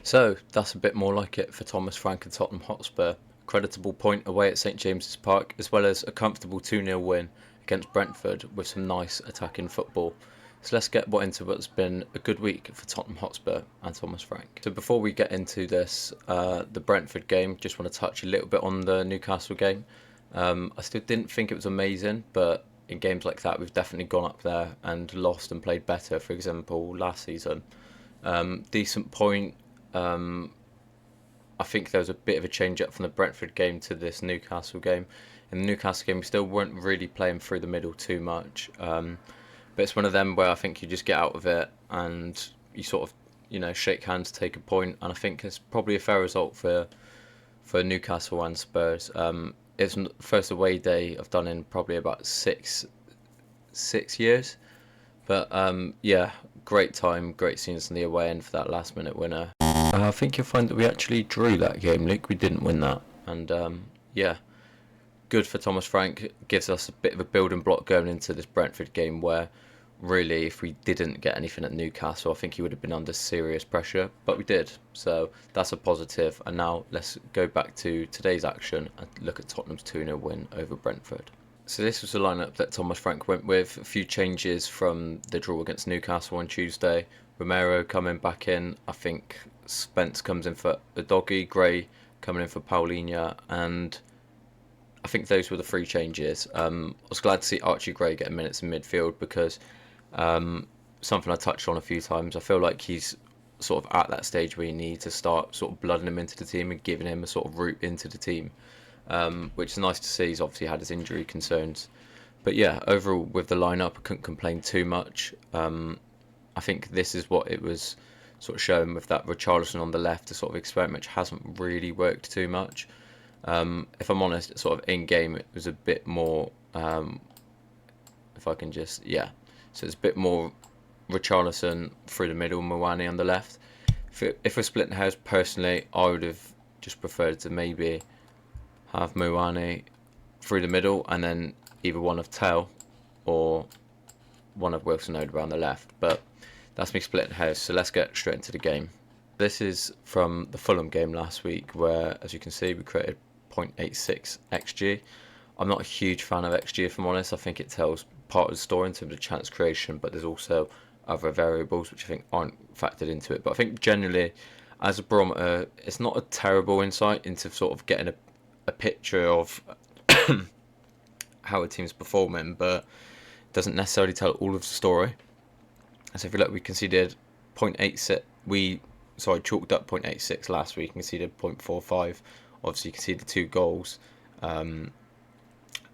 So that's a bit more like it for Thomas Frank and Tottenham Hotspur. Creditable point away at St James's Park, as well as a comfortable 2-0 win against Brentford with some nice attacking football. So let's get into what's been a good week for Tottenham Hotspur and Thomas Frank. So before we get into this, the Brentford game, just want to touch a little bit on the Newcastle game. I still didn't think it was amazing, but in games like that, we've definitely gone up there and lost and played better. For example, last season, decent point. Um, I think there was a bit of a change up from the Brentford game to this Newcastle game. In the Newcastle game, we still weren't really playing through the middle too much. But it's one of them where I think you just get out of it and you sort of, shake hands, take a point, and I think it's probably a fair result for Newcastle and Spurs. It's the first away day I've done in probably about six years. But yeah, great time, great scenes in the away end for that last minute winner. I think you'll find that we actually drew that game, Luke. We didn't win that. And yeah, good for Thomas Frank. Gives us a bit of a building block going into this Brentford game where really if we didn't get anything at Newcastle, I think he would have been under serious pressure. But we did. So that's a positive. And now let's go back to today's action and look at Tottenham's 2-0 win over Brentford. So this was the lineup that Thomas Frank went with. A few changes from the draw against Newcastle on Tuesday. Romero coming back in. I think Spence comes in for Udogie, Gray coming in for Paulinho, and I think those were the three changes. I was glad to see Archie Gray get minutes in midfield because something I touched on a few times. I feel like he's sort of at that stage where you need to start sort of blooding him into the team and giving him a sort of route into the team, which is nice to see. He's obviously had his injury concerns. But yeah, overall with the lineup, I couldn't complain too much. I think this is what it was sort of showing with that Richarlison on the left, the sort of experiment which hasn't really worked too much. If I'm honest, sort of in game it was a bit more. If I can just so it's a bit more Richarlison through the middle, Mawani on the left. If we're splitting hairs, personally, I would have just preferred to maybe have Mawani through the middle and then either one of Tell or one of Wilson Odegaard on the left. But that's me splitting hairs, so let's get straight into the game. This is from the Fulham game last week where, as you can see, we created 0.86 XG. I'm not a huge fan of XG, if I'm honest. I think it tells part of the story in terms of chance creation, but there's also other variables which I think aren't factored into it. But I think generally, as a barometer, it's not a terrible insight into sort of getting a picture of how a team's performing, but it doesn't necessarily tell all of the story. So if you look, we conceded 0.86. Chalked up 0.86 last week and conceded 0.45. Obviously, you can see the two goals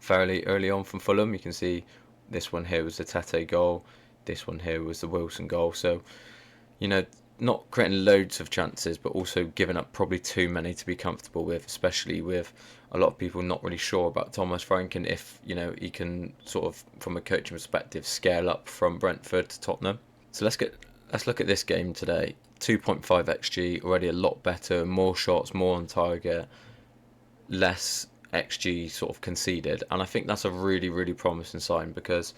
fairly early on from Fulham. You can see this one here was the Tete goal. This one here was the Wilson goal. So, not creating loads of chances, but also giving up probably too many to be comfortable with, especially with a lot of people not really sure about Thomas Frank and if, he can sort of, from a coaching perspective, scale up from Brentford to Tottenham. So let's look at this game today. 2.5 XG, already a lot better, more shots, more on target, less XG sort of conceded. And I think that's a really, really promising sign because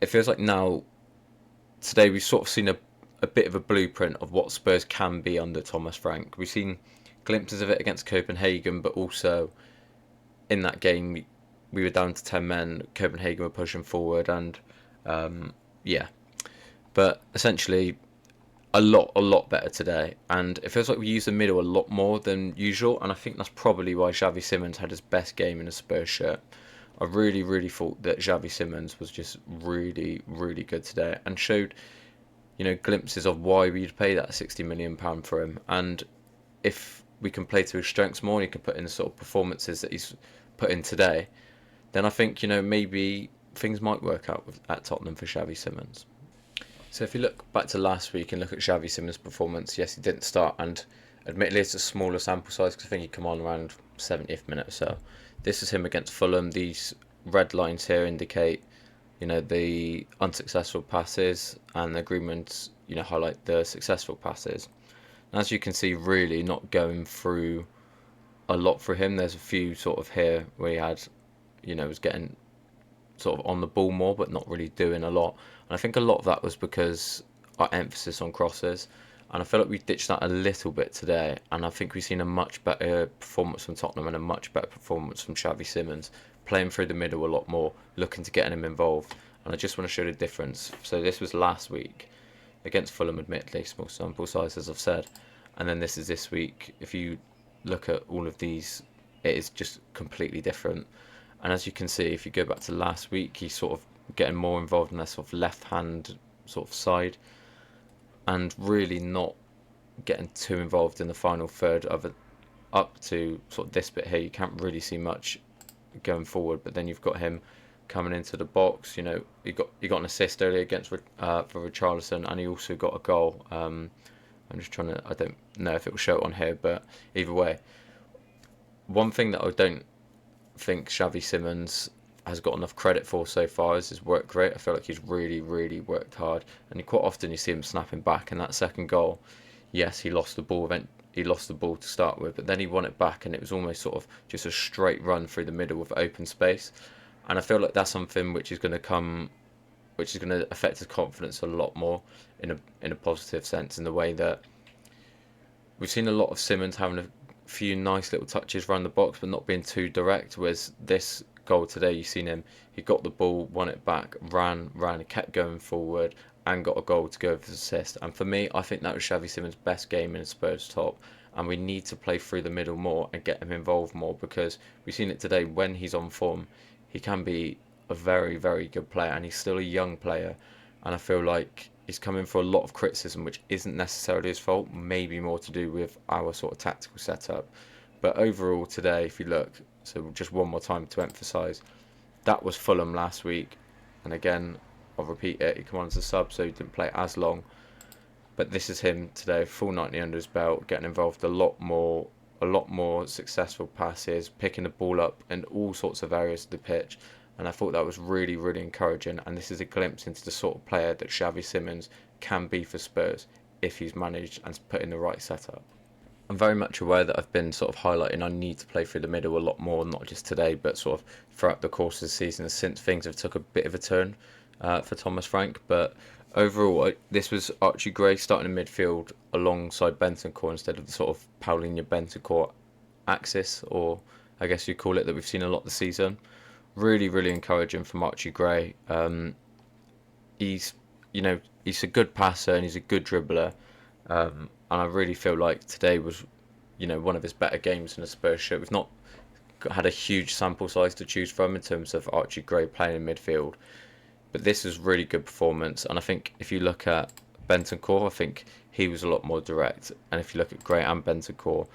it feels like now, today we've sort of seen a bit of a blueprint of what Spurs can be under Thomas Frank. We've seen glimpses of it against Copenhagen, but also in that game we were down to 10 men, Copenhagen were pushing forward, and but essentially a lot better today, and it feels like we use the middle a lot more than usual, and I think that's probably why Xavi Simons had his best game in a Spurs shirt. I really thought that Xavi Simons was just really good today and showed glimpses of why we'd pay that £60 million for him. And if we can play to his strengths more and he can put in the sort of performances that he's put in today, then I think maybe things might work out at Tottenham for Xavi Simons. So if you look back to last week and look at Xavi Simons' performance, yes, he didn't start, and admittedly it's a smaller sample size because I think he come on around 70th minute or so. This is him against Fulham. These red lines here indicate the unsuccessful passes, and the agreements highlight the successful passes. And as you can see, really not going through a lot for him. There's a few sort of here where he had was getting sort of on the ball more but not really doing a lot, and I think a lot of that was because our emphasis on crosses, And I feel like we ditched that a little bit today, and I think we've seen a much better performance from Tottenham and a much better performance from Xavi Simons, playing through the middle a lot more, looking to get him involved. And I just want to show the difference. So this was last week against Fulham, admittedly, small sample size, as I've said. And then this is this week. If you look at all of these, it is just completely different. And as you can see, if you go back to last week, he's sort of getting more involved in that sort of left hand sort of side and really not getting too involved in the final third of it up to sort of this bit here. You can't really see much going forward, but then you've got him coming into the box. You know, he got an assist earlier against for Richarlison, and he also got a goal. I'm just trying to. I don't know if it will show it on here, but either way, one thing that I don't think Xavi Simons has got enough credit for so far is his work rate. I feel like he's really, really worked hard, and quite often you see him snapping back. In that second goal, yes, he lost the ball. He lost the ball to start with, but then he won it back, and it was almost sort of just a straight run through the middle with open space. And I feel like that's something which is going to come, which is going to affect his confidence a lot more in a positive sense, in the way that we've seen a lot of Simons having a few nice little touches around the box, but not being too direct. Whereas this goal today, you've seen him, he got the ball, won it back, ran, kept going forward, and got a goal to go with his assist. And for me, I think that was Xavi Simons' best game in Spurs top. And we need to play through the middle more and get him involved more, because we've seen it today. When he's on form, he can be a very, very good player, and he's still a young player. And I feel like he's coming for a lot of criticism, which isn't necessarily his fault, maybe more to do with our sort of tactical setup. But overall today, if you look, so just one more time to emphasise, that was Fulham last week. And again, I'll repeat it, he came on as a sub, so he didn't play as long. But this is him today, full 90 under his belt, getting involved a lot more successful passes, picking the ball up in all sorts of areas of the pitch. And I thought that was really, really encouraging. And this is a glimpse into the sort of player that Xavi Simons can be for Spurs if he's managed and put in the right setup. I'm very much aware that I've been sort of highlighting I need to play through the middle a lot more, not just today, but sort of throughout the course of the season since things have took a bit of a turn for Thomas Frank. But overall, this was Archie Gray starting in midfield alongside Bentancur instead of the sort of Paulinho-Bentancur axis, or I guess you call it, that we've seen a lot this season. Really, really encouraging from Archie Gray. He's a good passer and he's a good dribbler. And I really feel like today was, one of his better games in a Spurs shirt. We've not had a huge sample size to choose from in terms of Archie Gray playing in midfield, but this is really good performance. And I think if you look at Bentancur, I think he was a lot more direct. And if you look at Gray and Bentancur,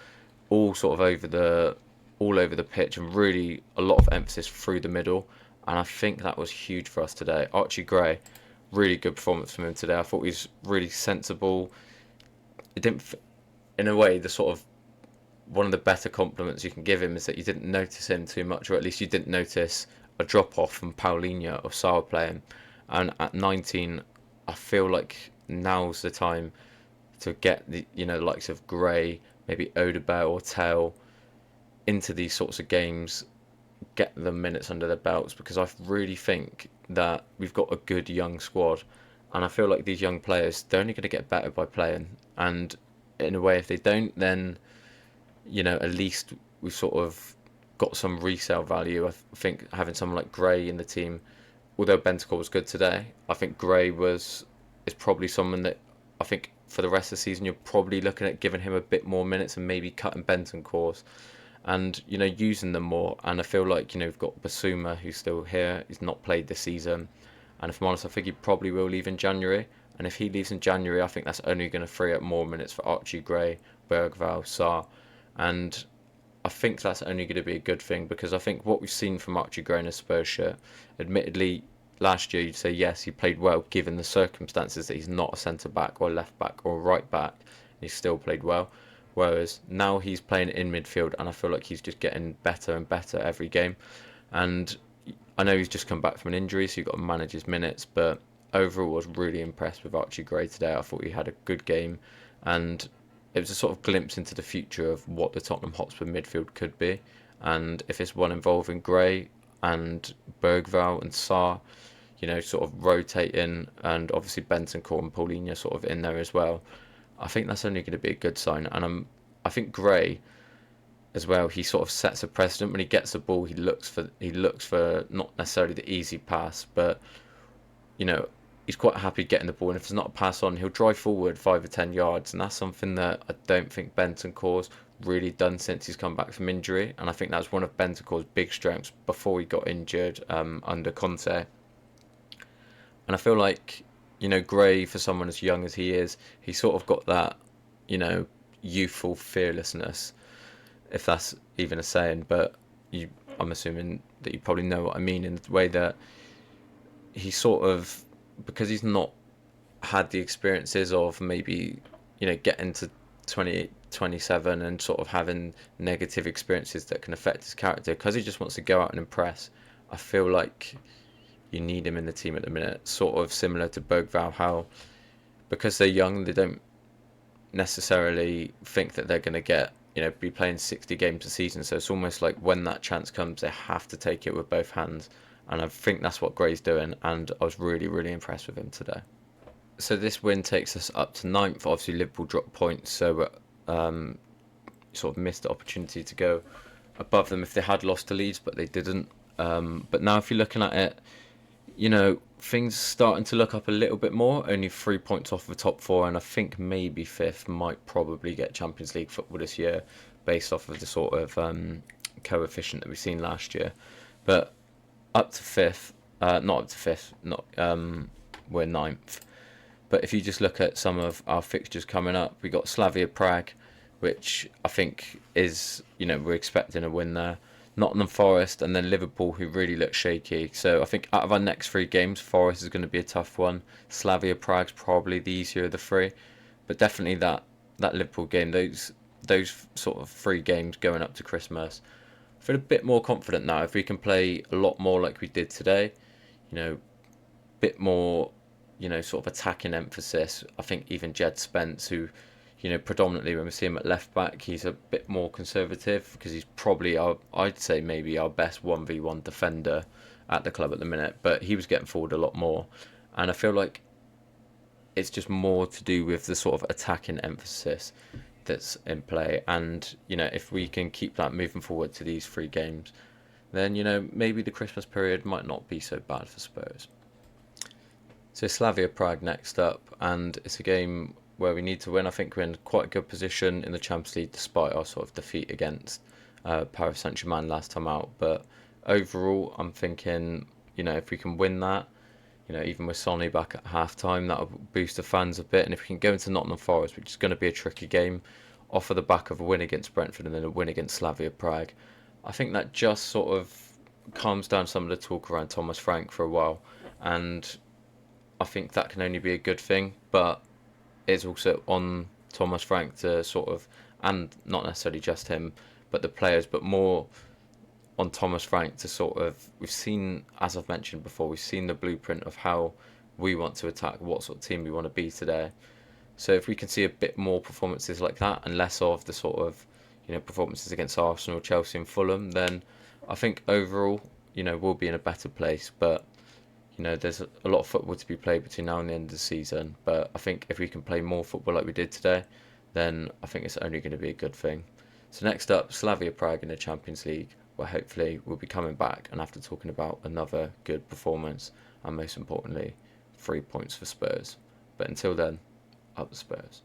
all sort of all over the pitch, and really a lot of emphasis through the middle. And I think that was huge for us today. Archie Gray, really good performance from him today. I thought he was really sensible. It didn't, in a way, the sort of one of the better compliments you can give him is that you didn't notice him too much, or at least you didn't notice a drop off from Paulinho or Sarr playing. And at 19, I feel like now's the time to get the likes of Gray, maybe Odegaard or Tell into these sorts of games, get them minutes under their belts, because I really think that we've got a good young squad, and I feel like these young players, they're only going to get better by playing. And in a way, if they don't, then at least we've sort of got some resale value. I think having someone like Gray in the team, although Bentancur was good today, I think Gray is probably someone that I think for the rest of the season you're probably looking at giving him a bit more minutes and maybe cutting Bentancur's and using them more. And I feel like we've got Basuma, who's still here. He's not played this season, and if I'm honest, I think he probably will leave in January. And if he leaves in January, I think that's only going to free up more minutes for Archie Gray, Bergvall, Sarr, and I think that's only going to be a good thing, because I think what we've seen from Archie Gray in a Spurs shirt, admittedly, last year you'd say yes, he played well given the circumstances that he's not a centre back or left back or right back. He still played well. Whereas now he's playing in midfield, and I feel like he's just getting better and better every game. And I know he's just come back from an injury, so you've got to manage his minutes. But overall, I was really impressed with Archie Gray today. I thought he had a good game, and it was a sort of glimpse into the future of what the Tottenham Hotspur midfield could be. And if it's one involving Gray and Bergvall and Sarr, sort of rotating, and obviously Bentancur and Paulinho sort of in there as well, I think that's only going to be a good sign. And I think Gray as well. He sort of sets a precedent when he gets the ball. He looks for not necessarily the easy pass, but you know he's quite happy getting the ball. And if there's not a pass on, he'll drive forward 5 or 10 yards, and that's something that I don't think Bentancur's really done since he's come back from injury. And I think that's one of Bentancur's big strengths before he got injured under Conte. And I feel like, Gray, for someone as young as he is, he sort of got that, you know, youthful fearlessness, if that's even a saying. But I'm assuming that you probably know what I mean, in the way that he sort of, because he's not had the experiences of maybe, getting to 27 and sort of having negative experiences that can affect his character, because he just wants to go out and impress. I feel like you need him in the team at the minute, sort of similar to Bergvall, how because they're young, they don't necessarily think that they're going to be playing 60 games a season. So it's almost like when that chance comes, they have to take it with both hands. And I think that's what Gray's doing. And I was really, really impressed with him today. So this win takes us up to ninth. Obviously, Liverpool dropped points, so sort of missed the opportunity to go above them if they had lost to Leeds, but they didn't. But now, if you're looking at it, things starting to look up a little bit more. Only 3 points off the top four, and I think maybe fifth might probably get Champions League football this year, based off of the sort of coefficient that we've seen last year. But up to fifth, not up to fifth, not we're ninth. But if you just look at some of our fixtures coming up, we got Slavia Prague, which I think is, we're expecting a win there. Nottingham Forest, and then Liverpool, who really look shaky. So I think out of our next 3 games, Forest is going to be a tough one. Slavia Prague's probably the easier of the 3, but definitely that Liverpool game, those sort of 3 games going up to Christmas, I feel a bit more confident now. If we can play a lot more like we did today, bit more, sort of attacking emphasis. I think even Jed Spence, who, predominantly when we see him at left back, he's a bit more conservative because he's probably I'd say maybe our best 1v1 defender at the club at the minute, but he was getting forward a lot more. And I feel like it's just more to do with the sort of attacking emphasis that's in play. And, if we can keep that moving forward to these 3 games, then, maybe the Christmas period might not be so bad for Spurs. So Slavia Prague next up, and it's a game where we need to win. I think we're in quite a good position in the Champions League despite our sort of defeat against Paris Saint-Germain last time out. But overall, I'm thinking, if we can win that, even with Sonny back at half-time, that'll boost the fans a bit. And if we can go into Nottingham Forest, which is going to be a tricky game, off of the back of a win against Brentford and then a win against Slavia Prague, I think that just sort of calms down some of the talk around Thomas Frank for a while. And I think that can only be a good thing, but it's also on Thomas Frank to sort of, and not necessarily just him, but the players, but more on Thomas Frank to sort of, we've seen, as I've mentioned before, we've seen the blueprint of how we want to attack, what sort of team we want to be today. So if we can see a bit more performances like that and less of the sort of, performances against Arsenal, Chelsea and Fulham, then I think overall, we'll be in a better place. But there's a lot of football to be played between now and the end of the season. But I think if we can play more football like we did today, then I think it's only going to be a good thing. So next up, Slavia Prague in the Champions League, where hopefully we'll be coming back and after talking about another good performance, and most importantly, 3 points for Spurs. But until then, up the Spurs.